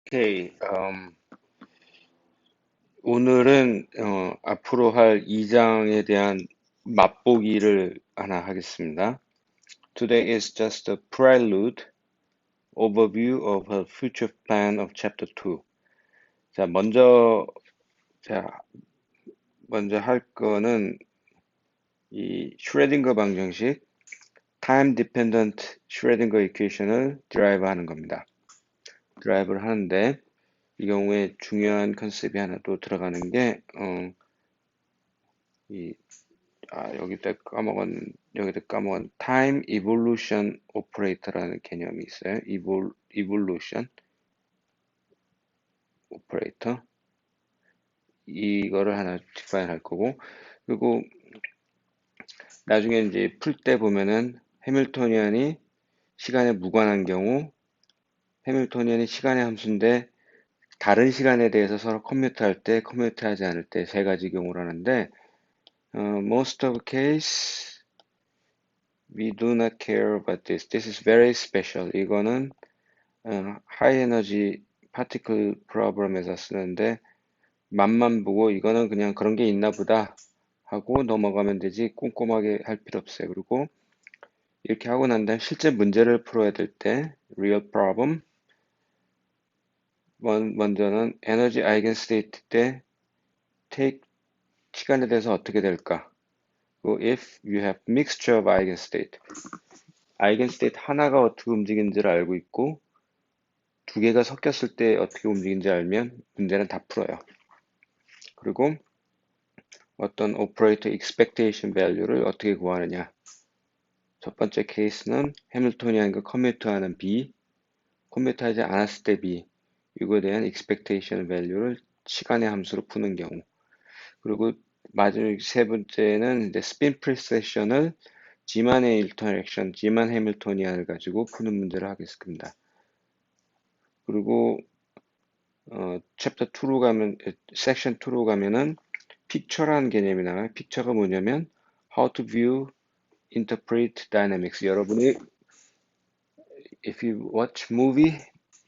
오케이. 오늘은 앞으로 할 2장에 대한 맛보기를 하나 하겠습니다. Today is just a prelude overview of a future plan of chapter 2. 자, 자, 먼저 할 거는 이 슈레딩거 방정식, time dependent 슈레딩거 이퀘이션을 드라이브 하는 겁니다. 드라이브를 하는데 이 경우에 중요한 컨셉이 하나 또 들어가는 게 이 여기다 까먹은 time evolution operator라는 개념이 있어요. evolution operator. 이거를 하나 define 할 거고, 그리고 나중에 이제 풀 때 보면은 해밀토니안이 시간에 무관한 경우, 해밀토니안이 시간의 함수인데 다른 시간에 대해서 서로 컴퓨트할 때, 컴퓨트하지 않을 때 세 가지 경우를 하는데, most of case we do not care about this. This is very special. 이거는 하이 에너지 파티클 프로블럼에서 쓰는데 맛만 보고 이거는 그냥 그런 게 있나 보다 하고 넘어가면 되지 꼼꼼하게 할 필요 없어요. 그리고 이렇게 하고 난 다음 실제 문제를 풀어야 될 때 real problem 먼저는 에너지 아이겐 스테이트 때 take 시간에 대해서 어떻게 될까? 그리고 if you have mixture of eigenstate 아이겐스테이트 하나가 어떻게 움직이는지를 알고 있고 두 개가 섞였을 때 어떻게 움직이는지 알면 문제는 다 풀어요. 그리고 어떤 오퍼레이터 expectation value를 어떻게 구하느냐. 첫 번째 케이스는 해밀토니안과 커뮤트하는 B, 커뮤트하지 않았을 때 B, 이거에 대한 expectation value를 시간의 함수로 푸는 경우. 그리고 마지막 세 번째는 이제 스핀 프리세션을 G만의 인터랙션, G만 해밀토니안을 가지고 푸는 문제를 하겠습니다. 그리고 챕터 2로 가면, 섹션 2로 가면은 픽처라는 개념이 나와요. 픽처가 뭐냐면 how to view, interpret dynamics. 여러분이 if you watch movie,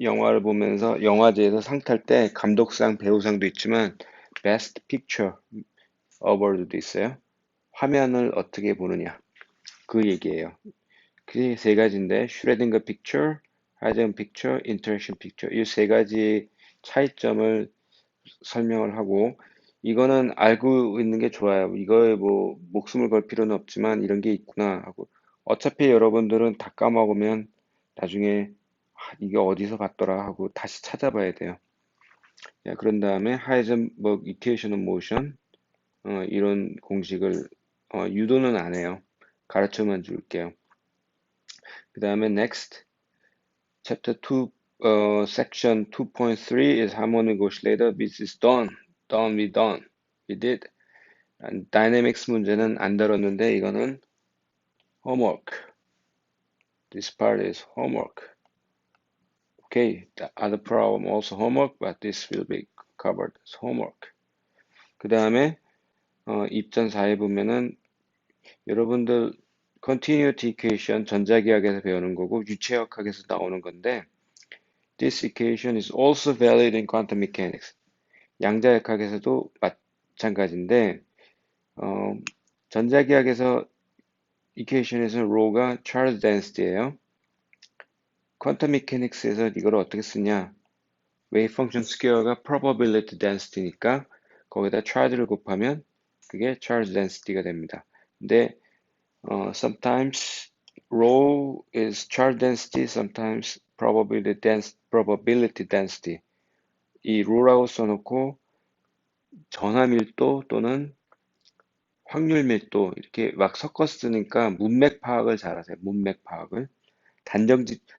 영화를 보면서 영화제에서 상 탈 때 감독상, 배우상도 있지만 best picture award도 있어요. 화면을 어떻게 보느냐. 그 얘기예요. 그게 세 가지인데 슈레딩거 픽처, 하이젠 픽처, 인터랙션 픽처 이 세 가지 차이점을 설명을 하고 이거는 알고 있는 게 좋아요. 이거에 뭐 목숨을 걸 필요는 없지만 이런 게 있구나 하고 어차피 여러분들은 다 까먹으면 나중에 이게 어디서 봤더라 하고 다시 찾아봐야 돼요. 자, 그런 다음에 하이젠버그 이퀘이션 오브 모션 이런 공식을 유도는 안 해요. 가르쳐만 줄게요. 그 다음에 next chapter 2 section 2.3 is harmonic oscillator. This is done. We did. 다이내믹스 문제는 안 다뤘는데 이거는 homework. This part is homework. Okay, the other problem also homework, but this will be covered as homework. 그 다음에 입전 4에 보면은 여러분들 continuity equation 전자기하학에서 배우는 거고 유체역학에서 나오는 건데 this equation is also valid in quantum mechanics. 양자역학에서도 마찬가지인데 전자기하학에서 이퀘이션에서 rho가 charge density예요. 퀀텀 메케닉스에서 이걸 어떻게 쓰냐? 웨이브 펑션 스퀘어가 probability density니까 거기다 charge를 곱하면 그게 charge density가 됩니다. 근데 sometimes rho is charge density, sometimes probability density. 이 rho라고 써놓고 전하 밀도 또는 확률 밀도 이렇게 막 섞어 쓰니까 문맥 파악을 잘하세요. 문맥 파악을.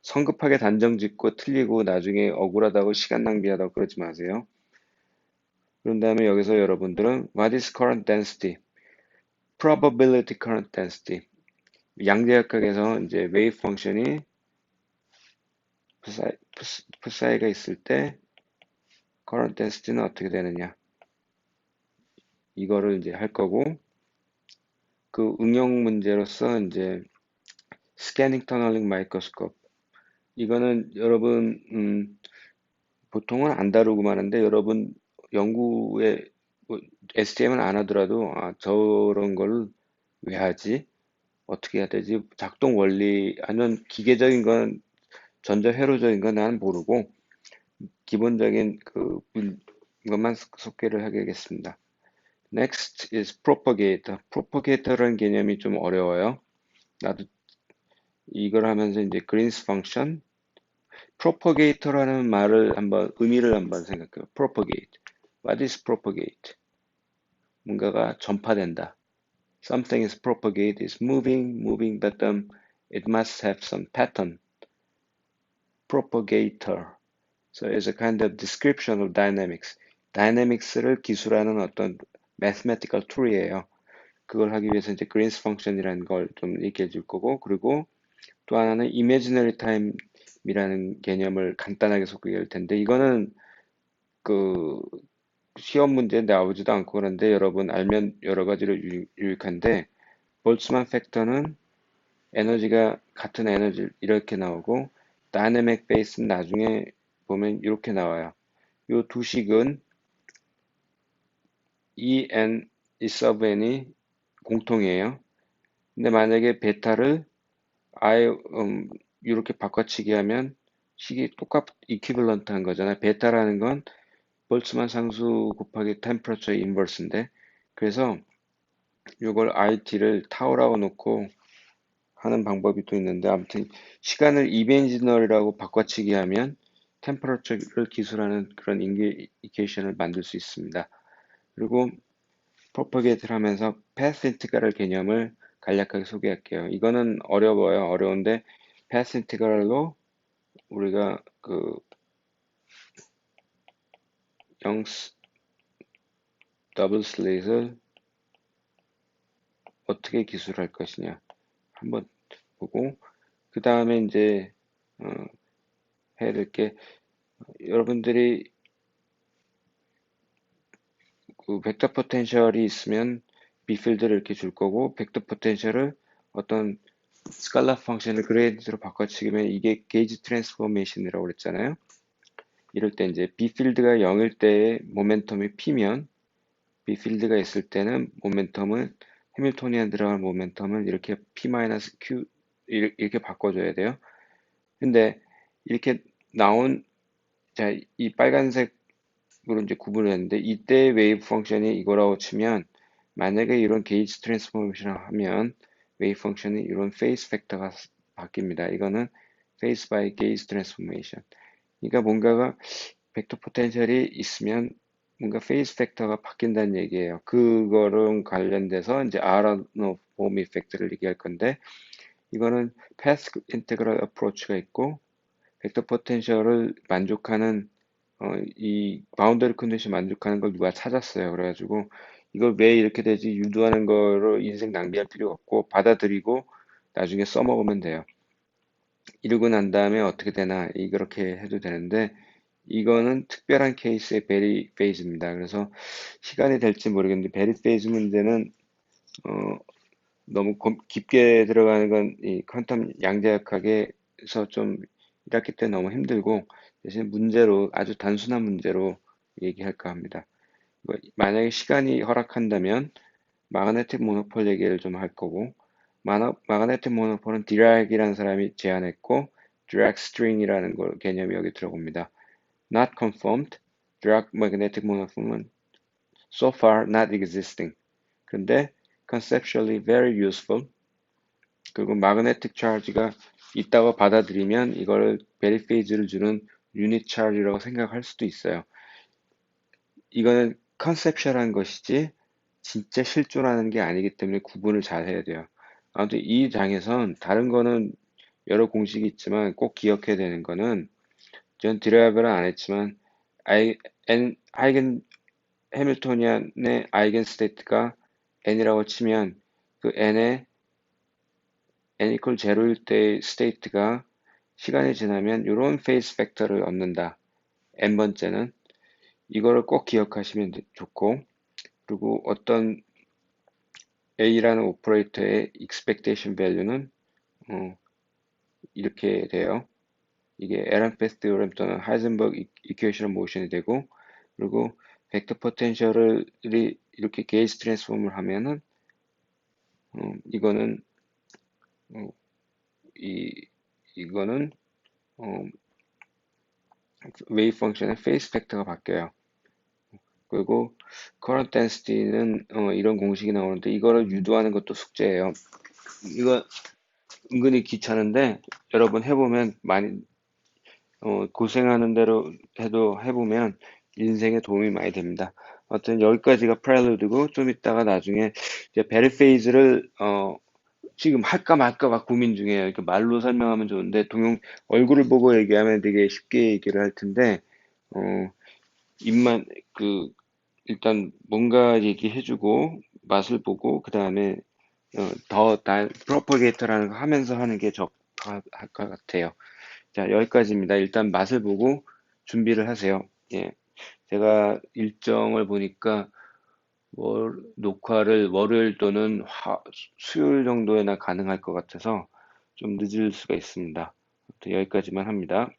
성급하게 단정 짓고 틀리고 나중에 억울하다고 시간 낭비하다고 그러지 마세요. 그런 다음에 여기서 여러분들은 what is current density? probability current density. 양자역학에서 이제 웨이브 펑션이 psi가 있을 때 current density는 어떻게 되느냐. 이거를 이제 할 거고 그 응용 문제로서 이제 스캐닝 터널링 마이크로스코프 이거는 여러분 보통은 안 다루고만 하는데 여러분 연구에 뭐 STM은 안 하더라도 저런 걸 왜 하지? 어떻게 해야 되지? 작동 원리 아니면 기계적인 건 전자회로적인 건 나는 모르고 기본적인 것만 소개를 하겠습니다. Next is propagator. propagator라는 개념이 좀 어려워요. 나도 이걸 하면서 이제 Green's function, propagator라는 말을 한번 의미를 한번 생각해요. propagate. What is propagate? 뭔가가 전파된다. Something is propagate is moving, but it must have some pattern. propagator. So it's a kind of description of dynamics. dynamics를 기술하는 어떤 mathematical tool이에요. 그걸 하기 위해서 이제 Green's function이라는 걸 좀 얘기해 줄 거고, 그리고 또 하나는 imaginary time이라는 개념을 간단하게 소개해 줄 텐데, 이거는 그 시험 문제에 나오지도 않고 그런데 여러분 알면 여러 가지로 유익한데, 볼츠만 팩터는 에너지가 같은 에너지 이렇게 나오고, 다이내믹 베이스는 나중에 보면 이렇게 나와요. 이 두 식은 EN, E sub n이 공통이에요. 근데 만약에 베타를 아예 이렇게 바꿔치기 하면 식이 이퀴벌런트한 거잖아요. 베타라는 건 볼츠만 상수 곱하기 템퍼러처 인버스인데, 그래서 이걸 IT를 타우라고 놓고 하는 방법이 또 있는데, 아무튼 시간을 이벤지널이라고 바꿔치기 하면 템퍼러처를 기술하는 그런 인디케이션을 만들 수 있습니다. 그리고 프로퍼게이트를 하면서 패스 인티그랄 개념을 간략하게 소개할게요. 이거는 어려워요. 어려운데 패스 인티그랄로 우리가 영스 더블 슬릿을 어떻게 기술할 것이냐 한번 보고, 그 다음에 이제 해야 될 게, 여러분들이 그 벡터 포텐셜이 있으면 B필드를 이렇게 줄 거고, 벡터 포텐셜을 어떤 스칼라 펑션을 그레이디로 바꿔치기면 이게 게이지 트랜스포메이션이라고 그랬잖아요. 이럴 때 이제 B필드가 0일 때의 모멘텀이 P면, B필드가 있을 때는 모멘텀은 해밀토니안 들어간 모멘텀을 이렇게 P-Q 이렇게 바꿔줘야 돼요. 근데 이렇게 나온, 자, 이 빨간색으로 이제 구분을 했는데, 이때 웨이브 펑션이 이거라고 치면, 만약에 이런 게이지 트랜스포메이션을 하면 웨이브 펑션이 이런 페이스 팩터가 바뀝니다. 이거는 페이스 바이 게이지 트랜스포메이션. 그러니까 뭔가가 벡터 포텐셜이 있으면 뭔가 페이스 팩터가 바뀐다는 얘기예요. 그거랑 관련돼서 이제 아라노 봄 이펙트를 얘기할 건데, 이거는 패스 인테그럴 어프로치가 있고, 벡터 포텐셜을 만족하는 이 바운더리 컨디션 만족하는 걸 누가 찾았어요. 그래가지고 이걸 왜 이렇게 되지 유도하는 거로 인생 낭비할 필요 없고 받아들이고 나중에 써먹으면 돼요. 이러고 난 다음에 어떻게 되나 이렇게 해도 되는데, 이거는 특별한 케이스의 베리 페이즈입니다. 그래서 시간이 될지 모르겠는데 베리 페이즈 문제는 어, 너무 깊게 들어가는 건 이 퀀텀 양자역학에서 좀 1학기 때 너무 힘들고, 대신 문제로 아주 단순한 문제로 얘기할까 합니다. 만약에 시간이 허락한다면 마그네틱 모노폴 얘기를 좀 할 거고, 마그네틱 모노폴은 디락이라는 사람이 제안했고, 디락 스트링이라는 걸 개념이 여기 들어옵니다. Not confirmed. Dirac magnetic monopole so far not existing. 근데 conceptually very useful. 그리고 magnetic charge가 있다고 받아들이면 이걸 베리 페이즈를 주는 유닛 차지라고 생각할 수도 있어요. 이거는 컨셉셜한 것이지 진짜 실존하는 게 아니기 때문에 구분을 잘 해야 돼요. 아무튼 이 장에선 다른 거는 여러 공식이 있지만 꼭 기억해야 되는 거는, 전 드라이브는 안 했지만 아이겐 해밀토니안의 아이겐 스테이트가 n이라고 치면 그 n의 n equal 0일 때의 스테이트가 시간이 지나면 이런 페이스 팩터를 얻는다. n번째는 이거를 꼭 기억하시면 좋고, 그리고 어떤 a라는 오퍼레이터의 expectation value는 이렇게 돼요. 이게 에란페스트 테오렘 또는 하이젠버그 이퀘이션 모션이 되고, 그리고 벡터 포텐셜을 이렇게 게이지 트랜스폼을 하면은 이거는 어, 이거는 어, 웨이브 펑션의 페이스 팩터가 바뀌어요. 그리고 current density는 이런 공식이 나오는데 이거를 유도하는 것도 숙제예요. 이거 은근히 귀찮은데 여러분 해보면 많이 고생하는 대로 해도 해보면 인생에 도움이 많이 됩니다. 아무튼 여기까지가 프렐루드고 좀 이따가 나중에 이제 베리페이즈를 지금 할까 말까 막 고민 중이에요. 이렇게 말로 설명하면 좋은데 얼굴을 보고 얘기하면 되게 쉽게 얘기를 할 텐데 어, 입만 그 일단 뭔가 얘기해주고 맛을 보고 그 다음에 프로퍼게이터라는 거 하면서 하는 게 적합할 것 같아요. 자, 여기까지입니다. 일단 맛을 보고 준비를 하세요. 예, 제가 일정을 보니까 녹화를 월요일 또는 수요일 정도에나 가능할 것 같아서 좀 늦을 수가 있습니다. 아무튼 여기까지만 합니다.